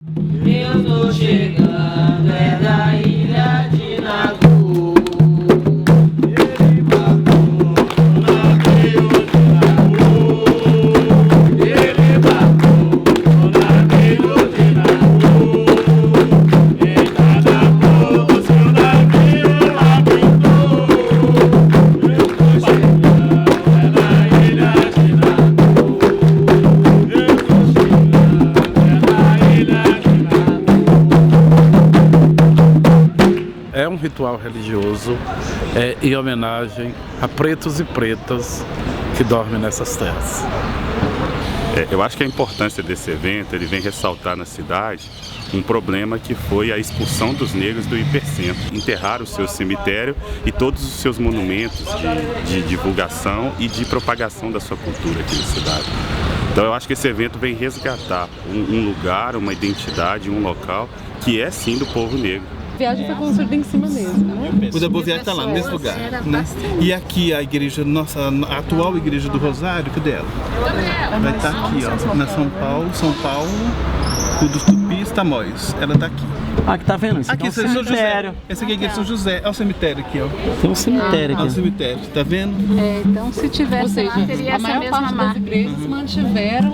Eu tô chegando, é da ilha de Nagu. Ele bateu no navio de Nagu. Ele bateu no navio de Nagu. Em cada povo seu navio abriu. Eu tô chegando, é da ilha de Nagu. Eu tô chegando, é da ilha de Nagu. É um ritual religioso em homenagem a pretos e pretas que dormem nessas terras. Eu acho que a importância desse evento, ele vem ressaltar na cidade um problema que foi a expulsão dos negros do hipercentro. Enterraram o seu cemitério e todos os seus monumentos de divulgação e de propagação da sua cultura aqui na cidade. Então eu acho que esse evento vem resgatar um lugar, uma identidade, um local que é sim do povo negro. A viagem foi construída em cima mesmo, né? O da Boa Viagem está lá, no mesmo lugar, né? E aqui a igreja, a atual igreja do Rosário, cadê ela? Vai estar aqui, ó, na São Paulo, o dos Tupis, Tamoios. Ela está aqui. Aqui tá vendo? Isso Aqui, é um cemitério. Esse aqui é a igreja de São José. Olha o cemitério aqui, ó. Tem um cemitério Olha o aqui. cemitério, tá vendo? Então, se tivesse lá, teria a maior parte das igrejas mantiveram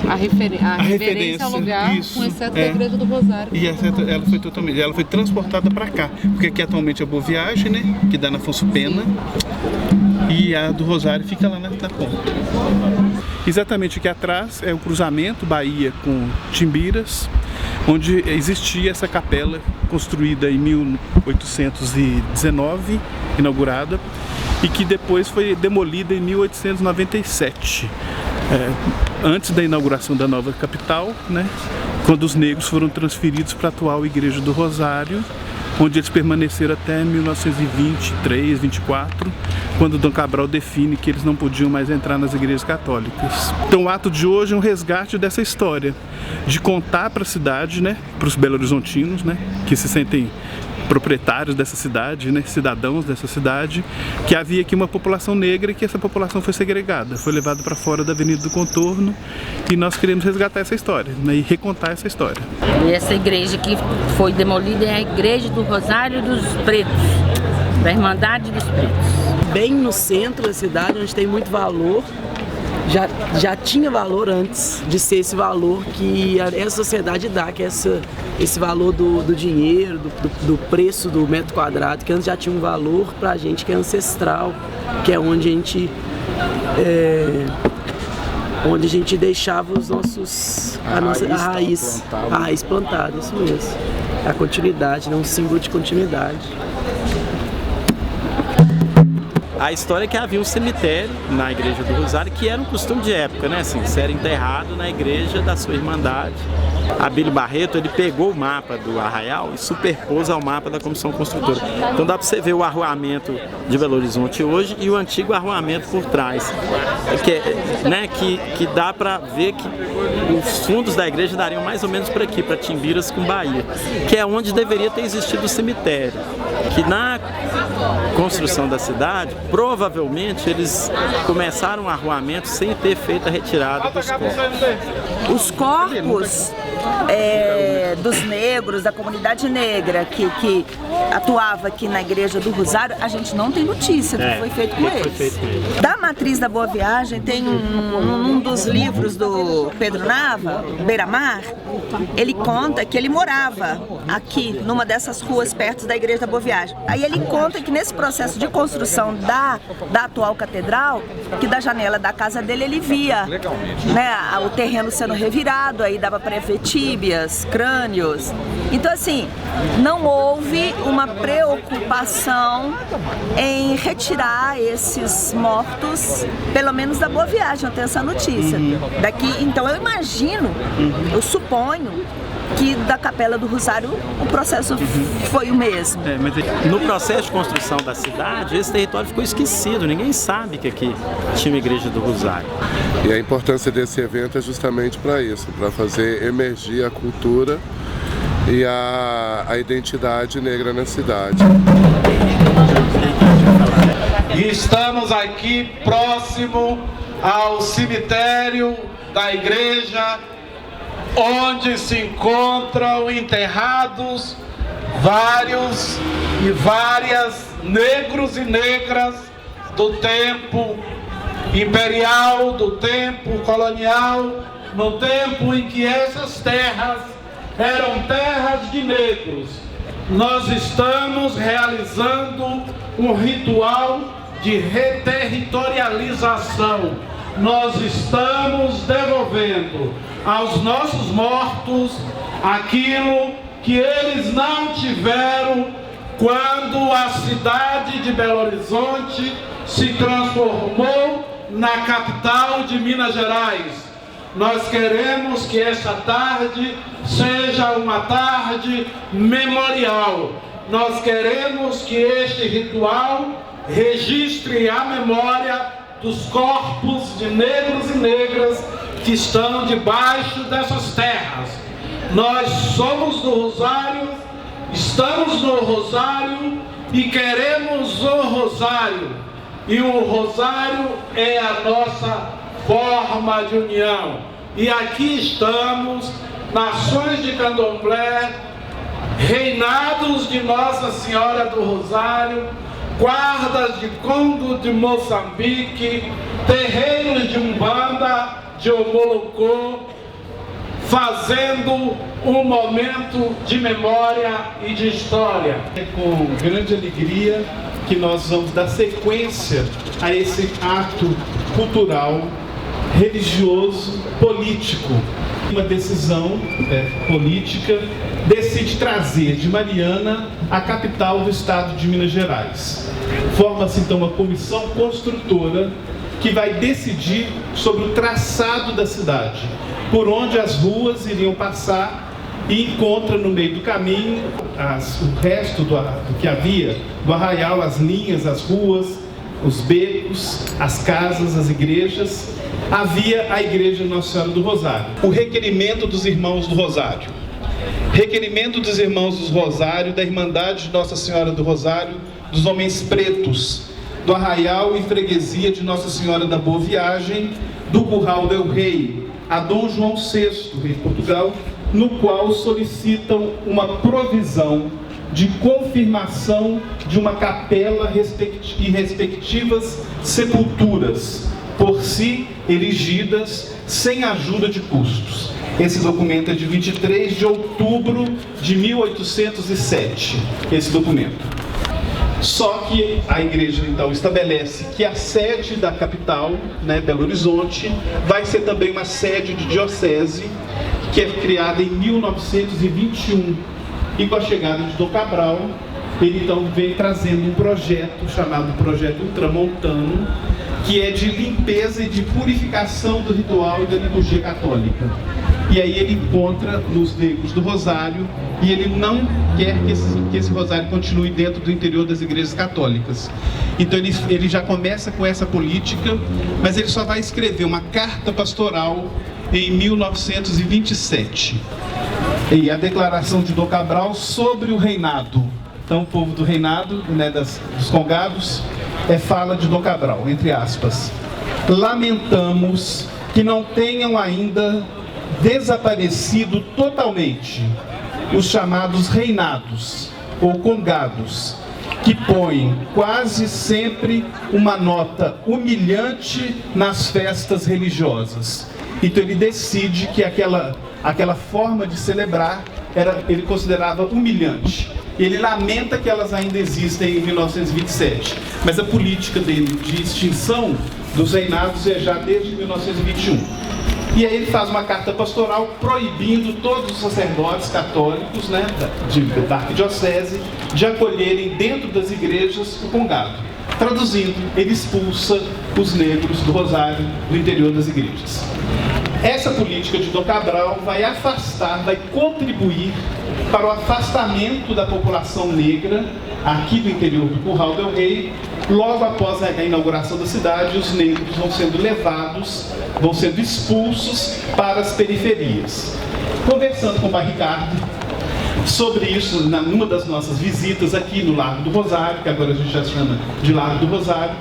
a referência ao lugar, isso, com exceto da igreja do Rosário. E ela foi transportada para cá, porque aqui atualmente é a Boa Viagem, né? Que dá na Afonso Pena. E a do Rosário fica lá na ponta. Exatamente aqui atrás é o cruzamento Bahia com Timbiras, onde existia essa capela construída em 1819, inaugurada, e que depois foi demolida em 1897, antes da inauguração da nova capital, né, quando os negros foram transferidos para a atual Igreja do Rosário, onde eles permaneceram até 1923, 24, quando Dom Cabral define que eles não podiam mais entrar nas igrejas católicas. Então o ato de hoje é um resgate dessa história, de contar para a cidade, né, para os belo-horizontinos, né, que se sentem proprietários dessa cidade, né, cidadãos dessa cidade, que havia aqui uma população negra e que essa população foi segregada, foi levada para fora da Avenida do Contorno, e nós queremos resgatar essa história, né, e recontar essa história. E essa igreja que foi demolida é a Igreja do Rosário dos Pretos, da Irmandade dos Pretos. Bem no centro da cidade, onde tem muito valor. Já tinha valor antes de ser esse valor que a sociedade dá, que é esse valor do dinheiro, do preço do metro quadrado, que antes já tinha um valor pra gente que é ancestral, que é onde a gente deixava a raiz plantada, isso mesmo. A continuidade, né? Um símbolo de continuidade. A história é que havia um cemitério na Igreja do Rosário, que era um costume de época, né? Assim, ser enterrado na igreja da sua irmandade. Abílio Barreto, ele pegou o mapa do Arraial e superpôs ao mapa da Comissão Construtora. Então dá para você ver o arruamento de Belo Horizonte hoje e o antigo arruamento por trás. Que dá para ver que os fundos da igreja dariam mais ou menos por aqui, para Timbiras com Bahia, que é onde deveria ter existido o cemitério. Que na construção da cidade, provavelmente eles começaram o arruamento sem ter feito a retirada dos corpos. Os corpos dos negros, da comunidade negra que atuava aqui na Igreja do Rosário, a gente não tem notícia do que foi feito com eles. Da Matriz da Boa Viagem tem um dos livros do Pedro Nava, Beira-Mar, ele conta que ele morava aqui, numa dessas ruas perto da Igreja da Boa Viagem. Aí ele conta que nesse processo de construção da atual catedral, que da janela da casa dele ele via, né, o terreno sendo revirado, aí dava para ver tíbias, crânios. Então assim, não houve uma preocupação em retirar esses mortos, pelo menos da Boa Viagem, eu tenho essa notícia. Então eu imagino, eu suponho que da Capela do Rosário o processo foi o mesmo. No processo de construção da cidade, esse território ficou esquecido, ninguém sabe que aqui tinha uma Igreja do Rosário. E a importância desse evento é justamente para isso, para fazer emergir a cultura e a identidade negra na cidade. E estamos aqui próximo ao cemitério da Igreja onde se encontram enterrados vários e várias negros e negras do tempo imperial, do tempo colonial, no tempo em que essas terras eram terras de negros. Nós estamos realizando um ritual de reterritorialização. Nós estamos devolvendo aos nossos mortos aquilo que eles não tiveram quando a cidade de Belo Horizonte se transformou na capital de Minas Gerais. Nós queremos que esta tarde seja uma tarde memorial. Nós queremos que este ritual registre a memória dos corpos de negros e negras que estão debaixo dessas terras. Nós somos do Rosário, estamos no Rosário e queremos o Rosário. E o Rosário é a nossa forma de união. E aqui estamos, nações de candomblé, reinados de Nossa Senhora do Rosário, guardas de Congo de Moçambique, terreiros de Umbanda, de Omolocô, fazendo um momento de memória e de história. É com grande alegria que nós vamos dar sequência a esse ato cultural, religioso, político. Uma decisão política decide trazer de Mariana a capital do estado de Minas Gerais. Forma-se então uma comissão construtora que vai decidir sobre o traçado da cidade, por onde as ruas iriam passar, e encontra no meio do caminho o resto do que havia, do arraial, as linhas, as ruas, os becos, as casas, as igrejas. Havia a igreja Nossa Senhora do Rosário. O requerimento dos irmãos do Rosário. Requerimento dos irmãos do Rosário, da Irmandade de Nossa Senhora do Rosário, dos Homens Pretos, do Arraial e Freguesia de Nossa Senhora da Boa Viagem, do Curral del Rei, a Dom João VI, rei de Portugal, no qual solicitam uma provisão de confirmação de uma capela e respectivas sepulturas, por si erigidas, sem ajuda de custos. Esse documento é de 23 de outubro de 1807, esse documento. Só que a igreja então estabelece que a sede da capital, Belo Horizonte, vai ser também uma sede de diocese, que é criada em 1921. E com a chegada de Dom Cabral, ele então vem trazendo um projeto chamado Projeto Ultramontano, que é de limpeza e de purificação do ritual e da liturgia católica. E aí ele encontra nos negros do Rosário, e ele não quer que esse Rosário continue dentro do interior das igrejas católicas. Então ele já começa com essa política, mas ele só vai escrever uma carta pastoral em 1927. E a declaração de Dom Cabral sobre o reinado. Então o povo do reinado, dos congados, fala de Dom Cabral, entre aspas: lamentamos que não tenham ainda desaparecido totalmente os chamados reinados ou congados, que põem quase sempre uma nota humilhante nas festas religiosas. Então ele decide que aquela forma de celebrar ele considerava humilhante. Ele lamenta que elas ainda existem em 1927, mas a política dele de extinção dos reinados é já desde 1921. E aí ele faz uma carta pastoral proibindo todos os sacerdotes católicos da arquidiocese de acolherem dentro das igrejas o congado. Traduzindo, ele expulsa os negros do Rosário do interior das igrejas. Essa política de Dom Cabral vai contribuir para o afastamento da população negra aqui do interior do Curral del Rei. Logo após a inauguração da cidade, os negros vão sendo expulsos para as periferias. Conversando com o Ricardo sobre isso, numa das nossas visitas aqui no Largo do Rosário, que agora a gente já chama de Largo do Rosário,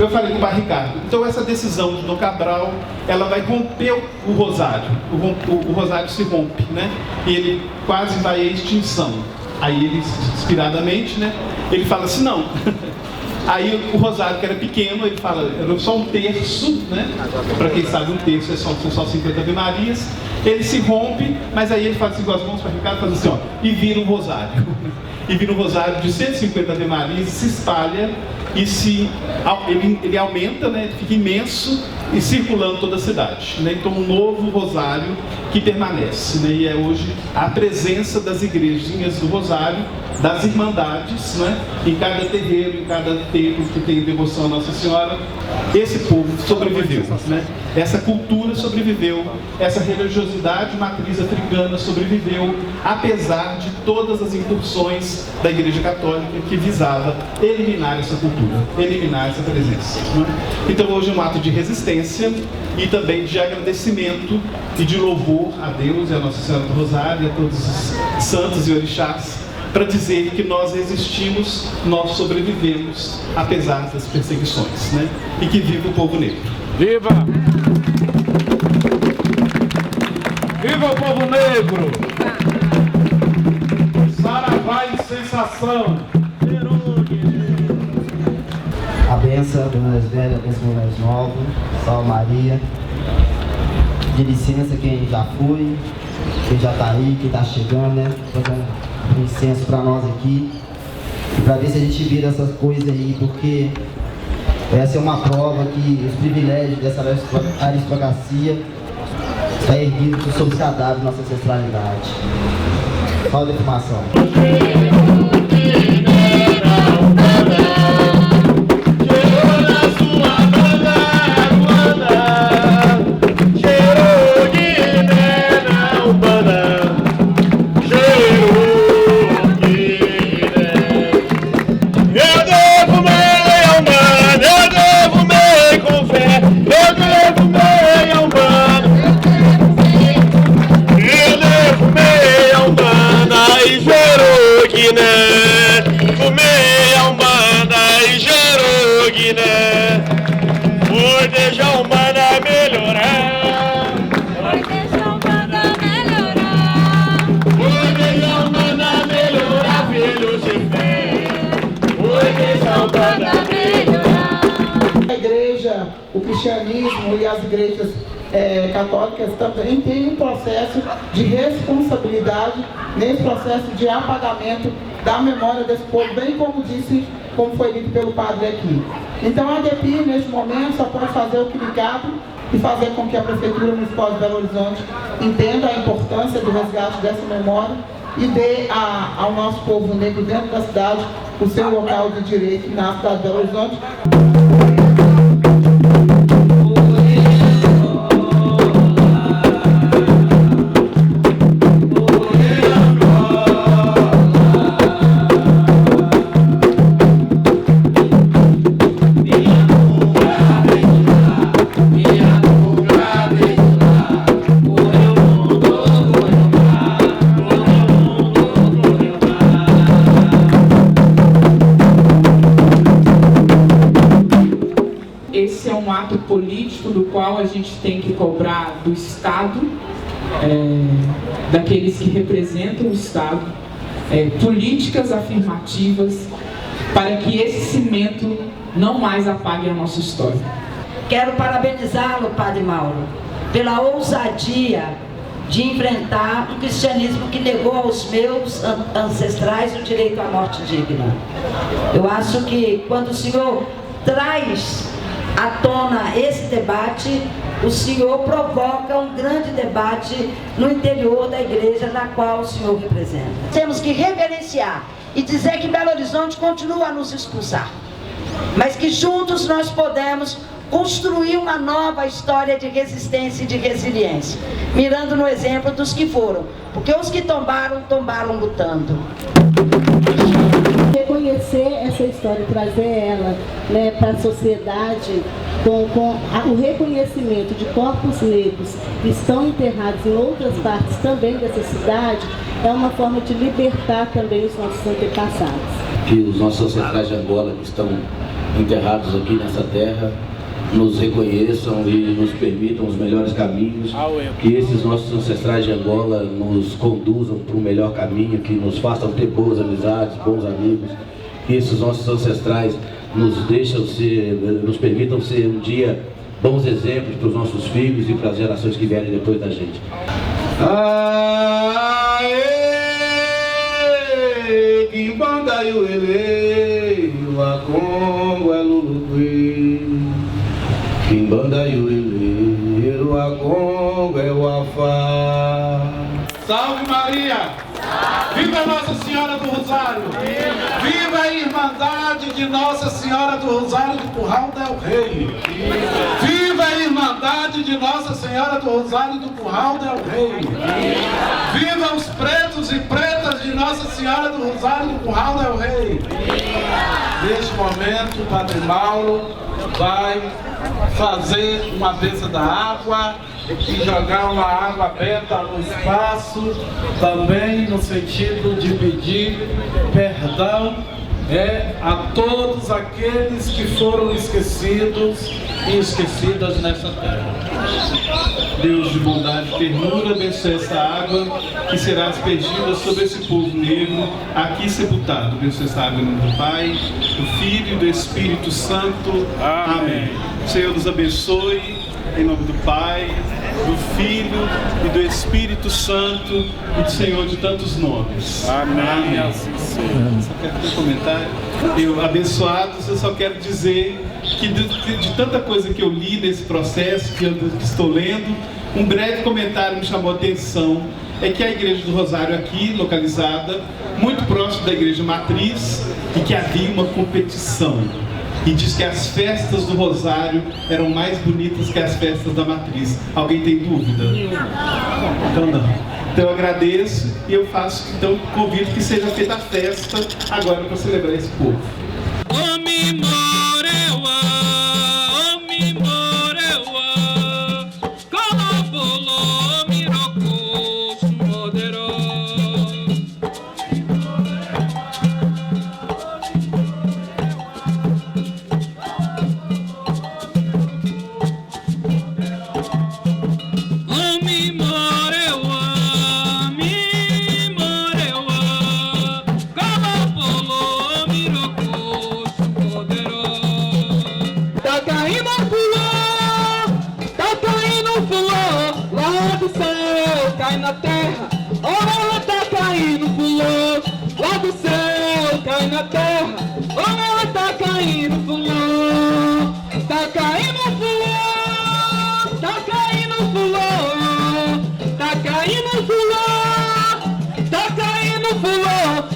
Eu falei com o Padre Ricardo. Então essa decisão de Dom Cabral, ela vai romper o rosário. O rosário se rompe, né? E ele quase vai à extinção. Aí ele, inspiradamente, né? Ele fala assim, não. Aí o rosário, que era pequeno, ele fala, era só um terço, né? Para quem sabe, um terço são só 50 Ave Marias. Ele se rompe, mas aí ele faz assim com as mãos para Ricardo, faz assim, ó, e vira um rosário. E vira um rosário de 150 Ave Marias, se espalha e ele aumenta, né? Fica imenso e circulando toda a cidade, né? Então um novo rosário que permanece, né? E é hoje a presença das igrejinhas do rosário, das irmandades, né? Em cada terreiro, em cada templo que tem devoção a Nossa Senhora, esse povo sobreviveu, né? Essa cultura sobreviveu, essa religiosidade matriz africana sobreviveu, apesar de todas as incursões da Igreja Católica que visava eliminar essa cultura, eliminar essa presença, né? Então hoje é um ato de resistência e também de agradecimento e de louvor a Deus e a Nossa Senhora do Rosário e a todos os santos e orixás, para dizer que nós resistimos, nós sobrevivemos, apesar das perseguições, né? E que viva o povo negro. Viva! Viva o povo negro! Saravá e sensação! A benção do mais velho, a benção do mais novo, Salve Maria. De licença quem já foi, quem já está aí, quem está chegando, né? Fazendo um incenso para nós aqui, para ver se a gente vira essas coisas aí, porque essa é uma prova que os privilégios dessa aristocracia está erguido sobre os cadáveres da nossa ancestralidade. Qual a defumação? O cristianismo e as igrejas católicas também têm um processo de responsabilidade nesse processo de apagamento da memória desse povo, bem como disse, como foi dito pelo padre aqui. Então a ADEPI, neste momento, só pode fazer o que lhe cabe e fazer com que a Prefeitura Municipal de Belo Horizonte entenda a importância do resgate dessa memória e dê ao nosso povo negro dentro da cidade o seu local de direito na cidade de Belo Horizonte. Político do qual a gente tem que cobrar do Estado, daqueles que representam o Estado, políticas afirmativas para que esse cimento não mais apague a nossa história. Quero parabenizá-lo, Padre Mauro, pela ousadia de enfrentar um cristianismo que negou aos meus ancestrais o direito à morte digna. Eu acho que quando o senhor traz à tona esse debate, o senhor provoca um grande debate no interior da igreja na qual o senhor representa. Temos que reverenciar e dizer que Belo Horizonte continua a nos expulsar, mas que juntos nós podemos construir uma nova história de resistência e de resiliência, mirando no exemplo dos que foram, porque os que tombaram, tombaram lutando. Reconhecer essa história, trazer ela, né, para a sociedade com o reconhecimento de corpos negros que estão enterrados em outras partes também dessa cidade, é uma forma de libertar também os nossos antepassados. Que os nossos ancestrais de Angola que estão enterrados aqui nessa terra nos reconheçam e nos permitam os melhores caminhos, que esses nossos ancestrais de Angola nos conduzam para o melhor caminho, que nos façam ter boas amizades, bons amigos, que esses nossos ancestrais nos permitam ser um dia bons exemplos para os nossos filhos e para as gerações que vierem depois da gente. Kimbanda yuele, Wakongo é Luluque. Kimbanda yuele, Wakongo é Wafá. Salve Maria! Viva Nossa Senhora do Rosário! Viva a Irmandade de Nossa Senhora do Rosário do Curral del Rei! Viva a Irmandade de Nossa Senhora do Rosário do Curral del Rei! Viva os pretos e pretas de Nossa Senhora do Rosário do Curral del Rei! Neste momento, o Padre Mauro vai fazer uma bênção da água e jogar uma água benta no espaço, também no sentido de pedir perdão a todos aqueles que foram esquecidos e esquecidas nessa terra. Deus de bondade e ternura, abençoe essa água que será aspergida sobre esse povo negro aqui sepultado. Abençoe essa água em nome do Pai, do Filho e do Espírito Santo. Amém. O Senhor nos abençoe em nome do Pai, do Filho e do Espírito Santo e do Senhor de tantos nomes. Amém. Assim seja. Só quero ter um comentário. Abençoados, eu só quero dizer que de tanta coisa que eu li nesse processo, que eu estou lendo, um breve comentário me chamou a atenção, é que a Igreja do Rosário aqui, localizada, muito próximo da Igreja Matriz, e que havia uma competição. E diz que as festas do Rosário eram mais bonitas que as festas da Matriz. Alguém tem dúvida? Então não. Então eu agradeço e eu faço, então convido que seja feita a festa agora para celebrar esse povo.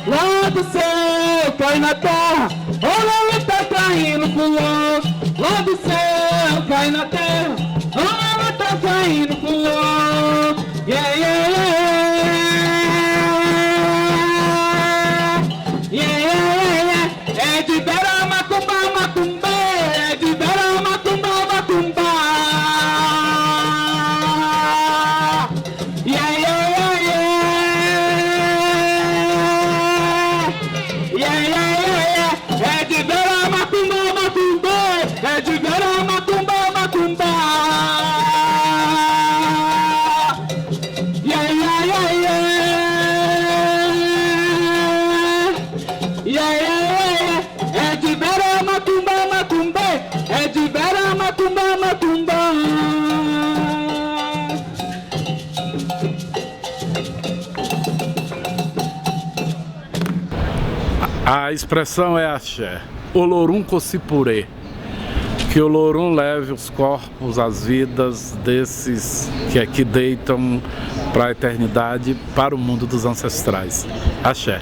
Lá do céu, cai na terra, olha, tá caindo fulô. Lá do céu, cai na terra, olha, tá caindo fulô. Yeah, yeah, yeah. Yeah, yeah, yeah. É de vera macumba, macumba. É de vera macumba, macumba. Yeah, yeah, yeah, yeah. Yeah, yeah, yeah, yeah. É de vera macumba, macumba. É de vera macumba, macumba. Yeah, yeah, yeah, yeah. Yeah, yeah, yeah. É de vera macumba, macumba. É de vera macumba, macumba. A expressão é axé, Olorum Cossipurê, que o Olorum leve os corpos, as vidas desses que aqui deitam para a eternidade, para o mundo dos ancestrais. Axé.